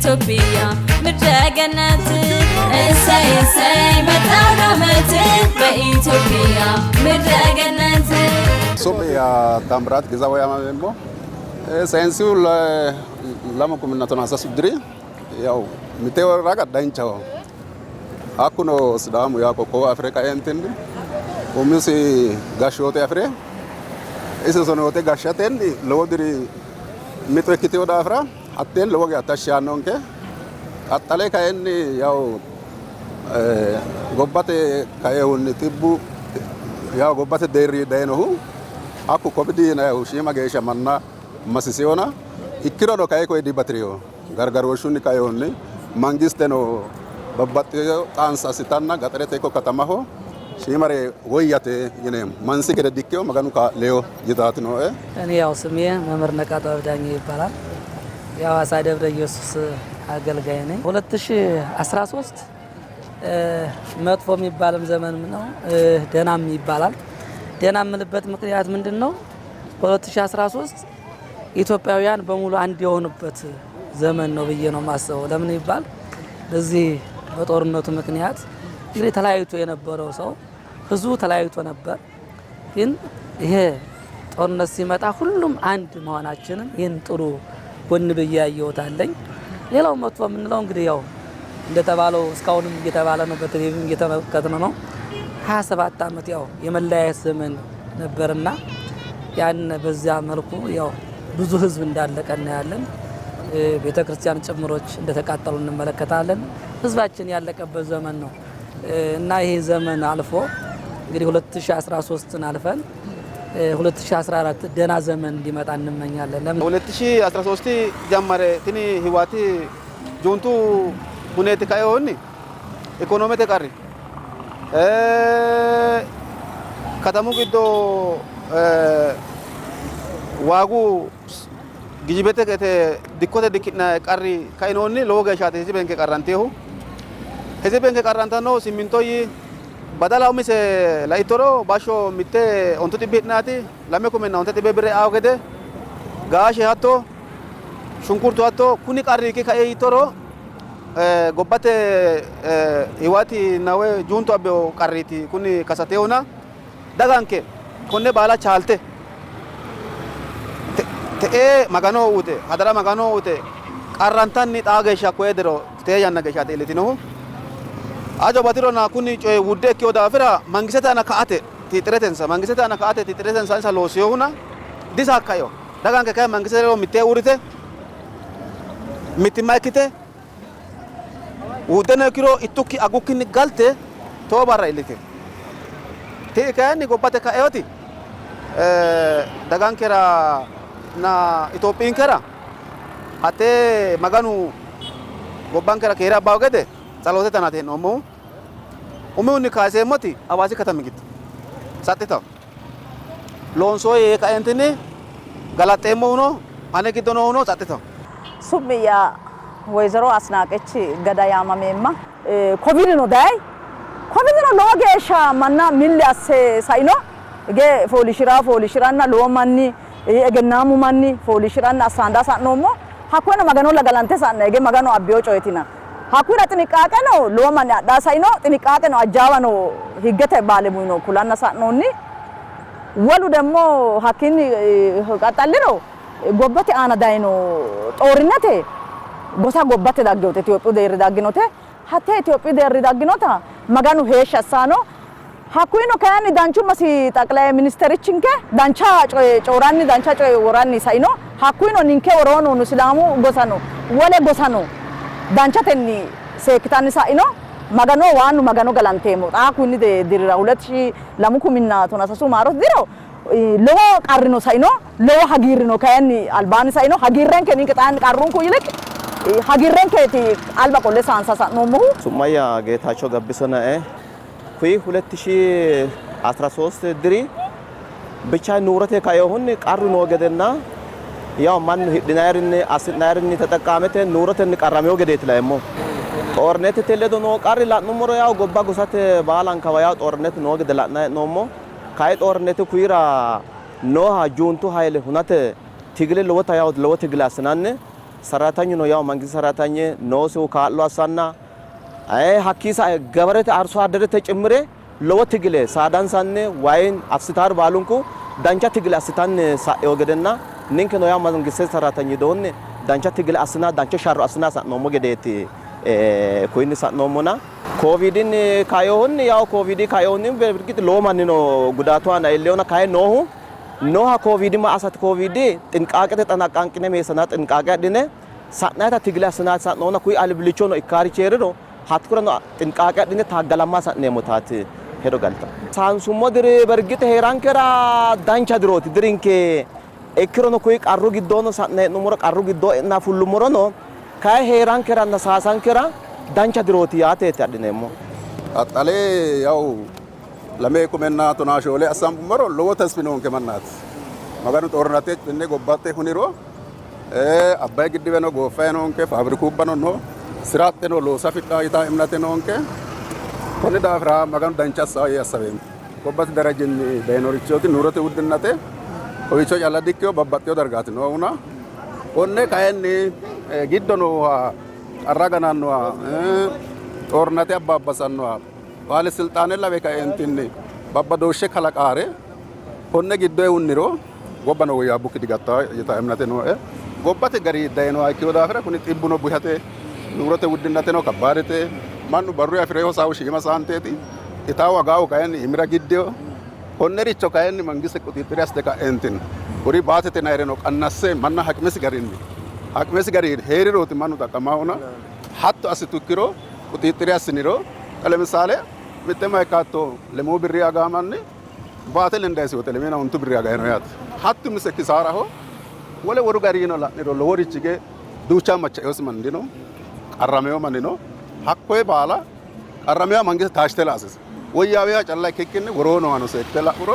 بإثيوبيا مدرجنات إساي متاو رمت بإثيوبيا مدرجنات صوبيا تامرات جزاوية مامبو سينسيو لما كنا نتناسى سدري ياو متى راجع داينشوا أكونو سدام يا كوكو أفريقيا ينتند ومسي غاشوتي أفريقيا إذا سنوتي غاشاتين لو دري متى كتير دافرا أتين لو جا تشانون كه أتالي كأني ياو غبّته كأيون تبو ياو غبّته ديري دينه أكو كوبدي نايو شيما جيشة منا مسيسيونا إكيرو دو كأي كوي دي باتريو غارغاروشوني كأيوني مانجستنو babbattee qaansa sitanna gaxarete ko katamaho shimare woyate yene mansi kede dikkeው maganu ka leo ይታት ነው እኔ ያው ስሜ መምህር ነቃጣው ዳኝ ይባላል ያው አሳ ደብረ ኢየሱስ አገልጋይ ነኝ 2013 መጥፎ የሚባልም ዘመንም ነው ደናም ይባላል ደና ምልበት ምክንያት ምንድነው በ2013 ኢትዮጵያውያን በሙሉ አንድ የሆኑበት ዘመን ነው ብዬ ነው ማሰበው ለምን ይባል በዚህ በጦርነቱ ምክንያት እንግዲህ ተለያይቶ የነበረው ሰው ህዝቡ ተለያይቶ ነበር ግን ይሄ ጦርነት ሲመጣ ሁሉም አንድ መሆናችንን ይሄን ጥሩ ጎን በያየውታለኝ ሌላው መጥፎ ምንለው እንግዲህ ያው እንደተባለው እስካሁንም እየተባለ ነው በቴሌቪዥን እየተመለከትን ነው 27 አመት ያው የመለያየት ዘመን ነበርና ያን በዛ መልኩ ያው ብዙ ህዝብ እንዳለቀና ያለን ቤተክርስቲያን ጭምሮች እንደተቃጠሉ እንመለከታለን ህዝባችን ያለቀበት ዘመን ነው እና ይሄ ዘመን አልፎ እንግዲህ 2013ን አልፈን 2014 ደና ዘመን እንዲመጣ እንመኛለን ለምን 2013 ጀመረ ትኒ ህዋቲ ጆንቱ ሁኔት ካይሆን ኢኮኖሚ ተቀሪ ከተሙ ግዶ ዋጉ ጊጂበተ ከተ ዲኮተ ዲክና ቀሪ ካይኖኒ ሎጋ ሻተ ህዝብን ከቀራንቴሁ ህዝብን ከቀራንታኖ ሲሚንቶይ badala umise la itoro basho mitte onto tibetnati lame komena onto tibebere awgede gaashe hatto shunkurtu hatto kuni qarri ke kae itoro gobbate iwati nawe junto abbe qarriti kuni kasateuna daganke konne bala chalte te magano ute hadara magano ute qarrantanni taagesha koedero te yanna gesha teletino ajo batiro na kuni coy wudde kyo dafira mangiseta na kaate titretensa mangiseta na kaate titretensa sa losiyona disa kayo daganke kay mangisero mitte urite mitimakite wudene kiro ituki agukini galte to barra ilite te kayni gobbate kayoti dagankera na Ethiopian kera ate maganu gobbankera kera bawgede ጸሎተ ተናቴ ነው ሞ ኡሙኒ ካሴሞቲ አዋሲ ከተምግት ሳጥታ ሎንሶ የካንተኒ ገላጤሞ ነው አነግዶ ነው ሳጥታ ሱብያ ወይዘሮ አስናቀች ገዳያማሜማ ኮቪድ ነው ዳይ ኮቪድ ነው ሎጌሻ ማና ሚልያስ ሳይኖ ጌ ፎሊሽራና ሎማኒ እገናሙ ማኒ ፎሊሽራና አሳንዳ ሳኖሞ ሀኮነ ማጋኖ ለጋላንቴ ሳነ ጌ ማጋኖ አቢዮ ጮይቲና hakuna tinikake no loma na dasai no tinikake no ajawa no higete bale mu no kulana sa nonni walu demo hakini qataliro gobbate ana dayno torinate gosa gobbate daggeote Ethiopia deeri dagginote hatte Ethiopia deeri dagginota maganu heesha sano hakuino kayani danchu masi taqlay ministerichinke dancha coranni woranni saino hakuino ninke worono no silamu gosano wale gosano danchatenni seekitani saino magano waanu magano galantemo ta kunni de dirra ulati lamu kuminna tonasasu maro diro lo qarrino saino lo hagirino kayani albani saino hagirren kenin ketan qarrun ku yilek hagirren keti alba qolle sansa sa nomu ሱማያ ጌታቸው ጋቢሶና ኩይ 2013 ድሪ ብቻ ኑረቴ ካየሁን qarru no gedena ያው ማን ዲናይርን አስናይርን ተጠቃመተ ኑረትን ቀራሚው ገዴት ላይሞ ጦርነት ተለዶ ነው ቀሪ ላኑምሮ ያው ጎባ ጉሳት ባላን ከዋያው ጦርነት ነው ገደላና ነውሞ ካይ ጦርነት ኩይራ ኖሃ ጁንቱ ኃይል ሁናተ ትግል ለወታ ያው ለወት ግላስናነ ሰራተኛ ነው ያው መንግስት ሰራተኛ ነው ሰው ካሉ አሳና ሀኪሳ ገበሬት አርሶ አደረ ተጨምሬ ለወት ግለ ሳዳን ሳነ ዋይን አስታር ባሉንኩ ዳንቻ ትግል አስታን ሳይወገደና ንንከ ነው ያው መንግስት ሰራተኛ ዶን ዳንቻ ትግል አስና ዳንቻ ሻሩ አስና ነው ሞገደት ኮይን ነው ሞና ኮቪድን ካዮን ያው ኮቪድ ካዮን በርግጥ ሎማን ነው ጉዳቷን አይለውና ካይ ነው ኖሃ ኮቪድ ማአሳት ኮቪድ ጥንቃቄ ተጠናቃንቅነ መሰና ጥንቃቄ ድነ ሳናታ ትግላ ስናት ሳኖና ኩይ አልብልቾ ነው ኢካሪ ቸርዶ ሀትኩረ ነው ጥንቃቄ ድነ ታገላማ ሳነ ሞታት ሄዶ ጋልታ ሳንሱሞ ድር በርግጥ ሄራንከራ ዳንቻ ድሮት ድሪንኬ ኤክሮ ነው ኩይ ቀሩ ግዶ ነው ሳነ ነው ሞራ ቀሩ ግዶ እና ፉሉ ሞሮ ነው ካይ ሄራንከራ እና ሳሳንከራ ዳንቻ ድሮት ያተ ተድነሞ አጣሌ ያው ለሜኩመና ቶናሾሌ አሳምመሮ ሎዎ ተስቢኖን ከመናት መጋኑ ጦርናቴ እነ ጎባቴ ሁኒሮ አባይ ግድበ ነው ጎፋይ ነው እንከ ፋብሪኩ በኖ ነው ስራቴ ነው ሎሳፊቃ ይታ እምነቴ ነው እንከ ኮኔ ዳፍራ መጋኑ ዳንቻሳ ያሰበም ጎባት ደረጀን በኖርቾቲ ኑሮቴ ውድነቴ ኮይቾ ያላዲከው በባቴው ደርጋት ነውና ኦኔ ካየኒ ግዶ ነው አራጋና ነው ጦርናቴ አባባሰን ነው ባለ ስልጣኔ ለበካ እንትን ባባዶሽ ከለቃሬ ሆነ ግዶ ይውንሮ ጎበኖ ያቡክ ዲጋታ የታ እምነቴ ነው ጎባቴ ገሪ ዳይኖ አኪዮ ዳፍራ ኩኒ ጥቡኖ ቡያቴ ኑሮቴ ውድነቴ ነው ከባሪቴ ማኑ በሩ ያፍሬው ሳውሽ ይመሳንቴቲ ኢታው አጋው ካየን ይምራ ግዲዮ ሆነ ሪቾ ካየን መንግስት ቁጥጥር ያስደካ እንትን ወሪ ባቴ ናይሬ ነው ቀነሰ ማና ሐክመስ ገሪ ሄሪሮት ማኑ ተቀማውና ሀቶ አስቱክሮ ቁጥጥር ያስኒሮ ለምሳሌ ምተማ ካቶ ለሞ ብሪ አጋማን ባተል እንዳይስ ወተለ ሜና እንቱ ብሪ አጋይ ነው ያት ሀቱ ምሰክ ሳራሆ ወለ ወሩ ጋሪ ነው ላኒሮ ለወሪችጌ ዱቻ ማቻ ይወስማን እንዲኖ ቀራሜው ማን ነው ሐቆይ ባላ ቀራሜው መንግስት ታሽተላሰስ ወያዊያ ጨላይ ከከነ ወሮ ነው አኖ ሰክተላ ወሮ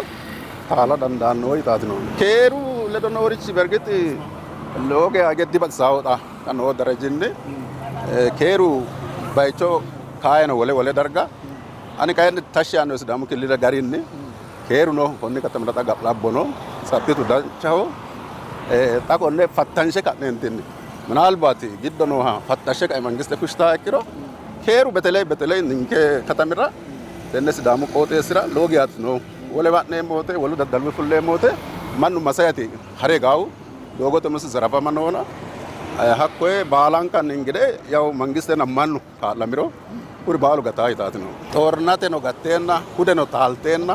ታላ ዳንዳን ነው ይታት ነው ኬሩ ለዶኖ ወሪች በርግጥ ሎጌ አገዲ በሳውጣ ከኖ ደረጀንደ ኬሩ ባይቾ ካይ ነው ወለ ደርጋ አኒ ካይን ታሽያ ነው ስዳሙ ክሊለ ጋሪኒ ኬሩ ነው ኮኒ ከተምራታ ጋብላቦ ነው ሳፕቱ ዳቻው ታቆነ ፈታንሸ ካነንቲን ምናልባት ግድ ነው ፈታሸ ካይ መንግስት ኩሽታ አክሮ ኬሩ በተለይ ንንከ ከተምራ ለነስ ዳሙ ቆጤ ስራ ሎጊያት ነው ወለ ባነ ሞቴ ወሉ ደደልብ ፍለ ሞቴ ማኑ መሳያቲ ሀሬጋው ሎጎ ተመስ ዘራፋ ማነውና ሀቆይ ባላንካን እንግዲህ ያው መንግስትን አማኑ ካላሚሮ ሁሪ ባሉ ገታ ይታት ነው ጦርናቴ ነው ገቴና ሁደ ነው ታልቴና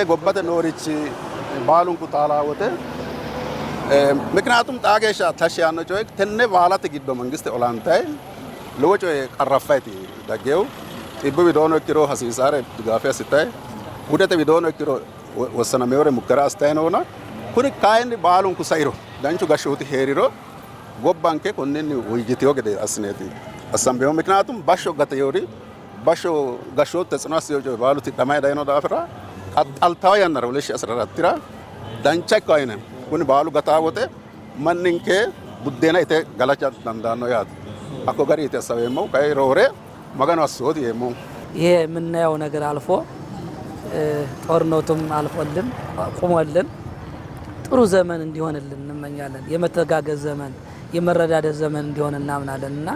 ጎበተ ኖሪች ባሉን ኩታላወተ ምክንያቱም ጣገሻ ታሽያነ ጮይ ተነ ባላት ግዶ መንግስት ኦላንታይ ለወጮ ቀረፋይቲ ደገው ጥብ ቢዶኖ ክሮ ሐሲሳረ ድጋፊያ ስታይ ሁደተ ቢዶኖ ክሮ ወሰነ ሜወረ ሙከራ አስታይ ነውና ኩኒ ካይን ባሉን ኩሳይሮ ዳንቹ ጋሾቲ ሄሪሮ ጎባንኬ ኮነኒ ወይጂቲዮ ገደ አስኔቲ አሳምቤው ምክንያቱም ባሾ ገተዮሪ ባሾ ጋሾት ተጽናስ ይወጆ ባሉት ተማይ ዳይኖ ዳፍራ አጣልታው ያነረ 2014 ትራ ዳንቻ ካይነ ኩኒ ባሉ ገታወተ ማንንኬ ቡዴና ኢተ ጋላቻ ዳንዳኖ ያት አኮ ጋሪ የተሰበየው ካይሮሬ ማጋኑ አሶት የሞ ይሄ የምናየው ነገር አልፎ ጦርነቱም አልፎልን ቆሞልን ጥሩ ዘመን እንዲሆንልን እንመኛለን። የመተጋገዝ ዘመን፣ የመረዳዳት ዘመን እንዲሆን እናምናለንና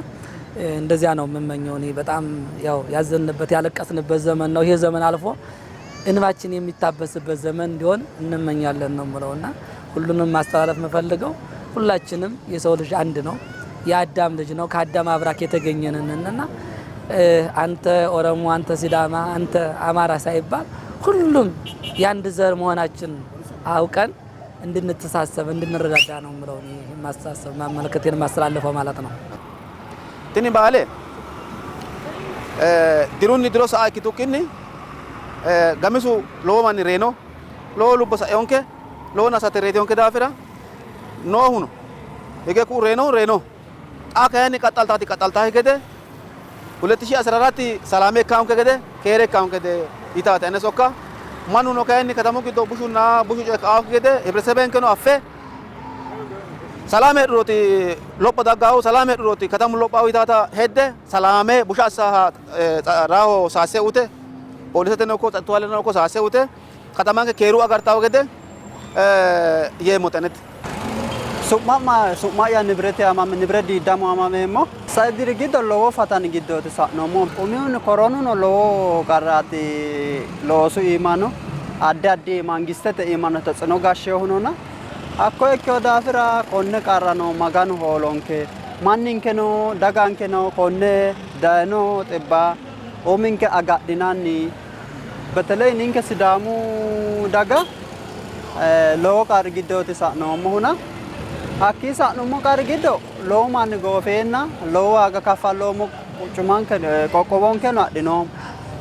እንደዚያ ነው የምመኘው። እኔ በጣም ያው ያዘንበት ያለቀስንበት ዘመን ነው። ይሄ ዘመን አልፎ እንባችን የሚታበስበት ዘመን እንዲሆን እንመኛለን ነው የምለውና ሁሉንም ማስተላለፍ መፈልገው ሁላችንም የሰው ልጅ አንድ ነው። የአዳም ልጅ ነው። ከአዳም አብራክ የተገኘንንና አንተ ኦሮሞ፣ አንተ ሲዳማ፣ አንተ አማራ ሳይባል ሁሉም የአንድ ዘር መሆናችን አውቀን እንድንተሳሰብ እንድንረዳዳ ነው ምለው ነው ማስተሳሰብ ማመለከቴን ማስተላለፈው ማለት ነው። ትኒ ባለ ድሩኒ ድሮስ አኪቱክኒ ገሚሱ ሎማኒ ሬኖ ሎ ሉበሳ ዮንከ ሎና ሳተሬት ዮንከ ዳፍራ ኖ ሁኑ እገኩ ሬኖ አካያኒ ቀጣልታ ሄገደ 2014 ሰላሜ ካውን ከገደ ከሬ ካውን ከገደ ይታታ እነሶካ ማኑ ነው ካያኒ ከተሙ ግዶ ቡሹና ቡሹ ጨቃው ከገደ ህብረተሰብን ከኖ አፈ ሰላሜ ድሮቲ ሎፖ ዳጋው ሰላሜ ድሮቲ ከተሙ ሎጳው ይታታ ሄደ ሰላሜ ቡሻሳ ራሆ ሳሴውተ ፖሊሰተ ነው ኮ ጸጥቷለ ነው ኮ ሳሴውተ ከተማን ከሩ አጋርታው ገደ የሞተነት suqma ya nibret ya mam nibret di damo amamemo sadir gido lowo fatan gido te sa'no mo umiun koronu no lowo qarati loosu imano addi mangistete imano tጽኖ ጋሼ ሆኖና አኮ ከዳፍራ ቆነ ቀራኖ ማጋኑ ሆሎንከ ማንንከ ነው ዳጋንከ ነው ቆነ ዳኖ ጥባ ኦሚንከ አጋዲናኒ በተለይ ንንከ ሲዳሙ ዳጋ lowo qargiddo te sa'no mohuna hakki sa'no mo qargiddo lowo man goofenna lowo aga kafallo mo cumanke qoqqowonke no adino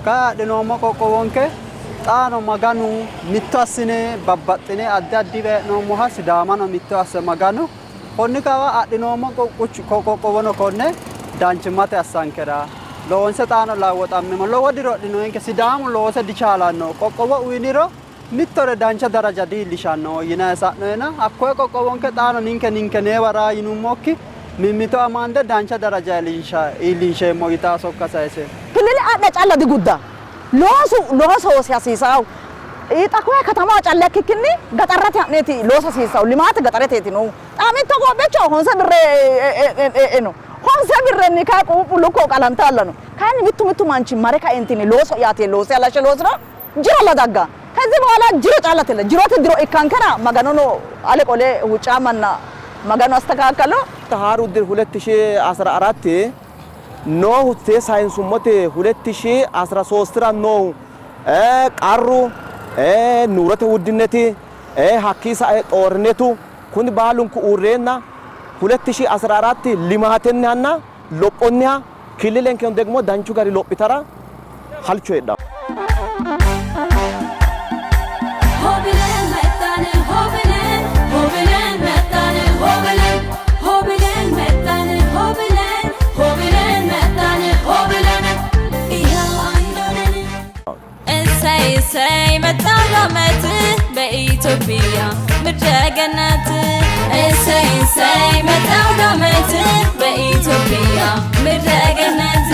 ka adino mo qoqqowonke xaano maganu mitto assine babbaxine addi no moha sidama no mitto asse maganu konni kawa adino mo qoqqowono konne danchimate assankera loonse xaano lawoxamme mo lowo diro adino enke sidamu loose dichalano qoqqowo uyiniro mittore dancha daraja di lishanno yina sa'noena akko qoqqowonke xaano ninke ne wara yinumokki mimito amande dancha daraja ilinshemo ita sokka sayse ክልል አደ ጫለ ዲጉዳ ሎሶ ሲያሲሳው ኢጣኮ ከተማ ጫለክክኒ ገጠረት ያምኔቲ ሎሶ ሲሳው ልማት ገጠረቴቲ ነው ጣሚቶ ጎበቾ ሆንሰ ብሬ ነው ሆንሰ ብሬኒ ካቁ ሉኮ ቀላንታለ ነው ካን ሚቱ ማንቺ ማረካ እንቲኒ ሎሶ ያቴ ሎሶ ያላሽ ሎሶ ነው ጅራ ለዳጋ ከዚህ በኋላ ጅሮ ጫለት ለ ጅሮት ድሮ ኢካንከራ ማጋኖ አለቆሌ ውጫማና ማጋኖ አስተካከለ ተሃሩ ድር 2014 ኖህ ቴ ሳይንሱ ሞቴ 2013 ራ ኖህ ቃሩ ኑረተ ውድነቲ ሀኪሳ ጦርነቱ ኩን ባሉን ኩኡሬና 2014 ሊማተኛና ሎጶኛ ክልለን ከን ደግሞ ዳንቹ ጋር ሎጲተራ ሀልቾ ይዳ say matala met በኢትዮጵያ ምድረ ገነት say matala met በኢትዮጵያ ምድረ ገነት